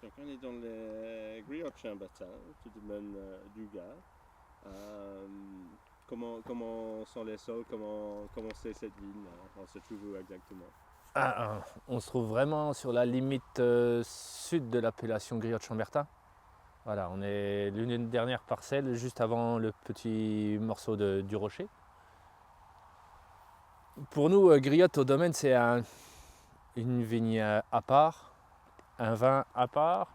Donc on est dans les griottes Chambertin, tout de même du gars. Comment sont les sols, comment c'est cette ville, on se trouve où exactement? On se trouve vraiment sur la limite sud de l'appellation Griotte-Chambertin. Voilà, on est l'une des dernières parcelles juste avant le petit morceau du rocher. Pour nous, Griotte au domaine, c'est une vigne à part, un vin à part.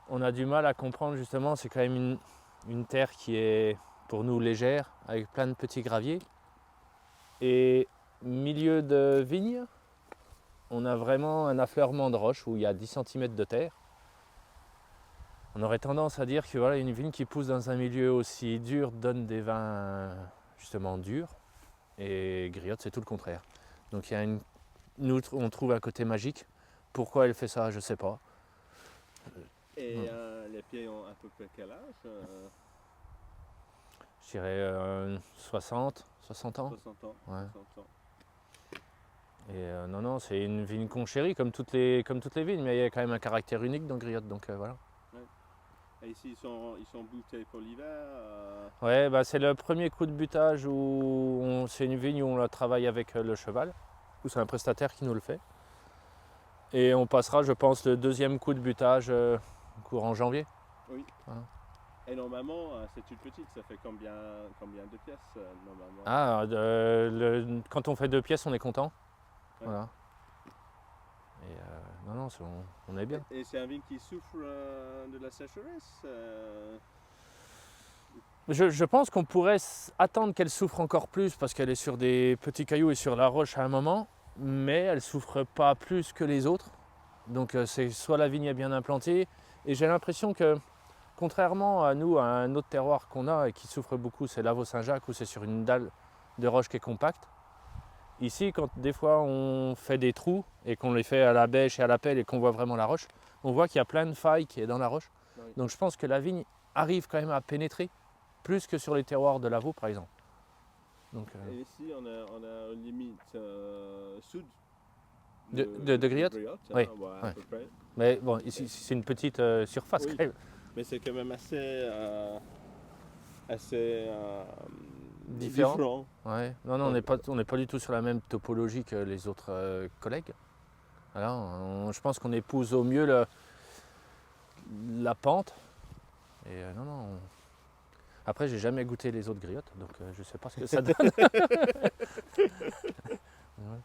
On a du mal à comprendre justement, c'est quand même une terre qui est pour nous légère, avec plein de petits graviers. Et milieu de vigne, on a vraiment un affleurement de roches où il y a 10 cm de terre. On aurait tendance à dire que voilà, une vigne qui pousse dans un milieu aussi dur donne des vins justement durs. Et Griotte, c'est tout le contraire. Donc nous, on trouve un côté magique. Pourquoi elle fait ça, je ne sais pas. Et les pieds ont à peu près quel âge? Je dirais 60 ans. 60 ans. Ouais. 60 ans. Et non, c'est une vigne qu'on chérit comme toutes les vignes, mais il y a quand même un caractère unique dans Griotte, donc voilà. Ouais. Et ici, ils sont boutés pour l'hiver. Ouais, bah, c'est le premier coup de butage où c'est une vigne où on la travaille avec le cheval, où c'est un prestataire qui nous le fait. Et on passera, je pense, le deuxième coup de butage courant janvier. Oui. Voilà. Et normalement, c'est toute petite, ça fait combien de pièces normalement? Quand on fait 2 pièces, on est content. Ouais. Voilà. Et non, on est bien. Et c'est un vin qui souffre de la sécheresse? Je pense qu'on pourrait attendre qu'elle souffre encore plus parce qu'elle est sur des petits cailloux et sur la roche à un moment, mais elle ne souffre pas plus que les autres. Donc c'est soit la vigne est bien implantée, et j'ai l'impression que contrairement à nous, à un autre terroir qu'on a et qui souffre beaucoup, c'est l'Avaux-Saint-Jacques, où c'est sur une dalle de roche qui est compacte. Ici, quand des fois on fait des trous et qu'on les fait à la bêche et à la pelle et qu'on voit vraiment la roche, on voit qu'il y a plein de failles qui est dans la roche. Oui. Donc je pense que la vigne arrive quand même à pénétrer plus que sur les terroirs de Lavaux par exemple. Donc, Et ici, on a une limite sud de Griotte. Griotte, Oui, ouais, à ouais. peu près. Mais bon, ici c'est une petite surface Oui. quand même. Mais c'est quand même assez Différent. Ouais. Non, on n'est pas du tout sur la même topologie que les autres collègues. Alors, je pense qu'on épouse au mieux la pente. Et non. Après, j'ai jamais goûté les autres griottes, donc je sais pas ce que ça donne. Ouais.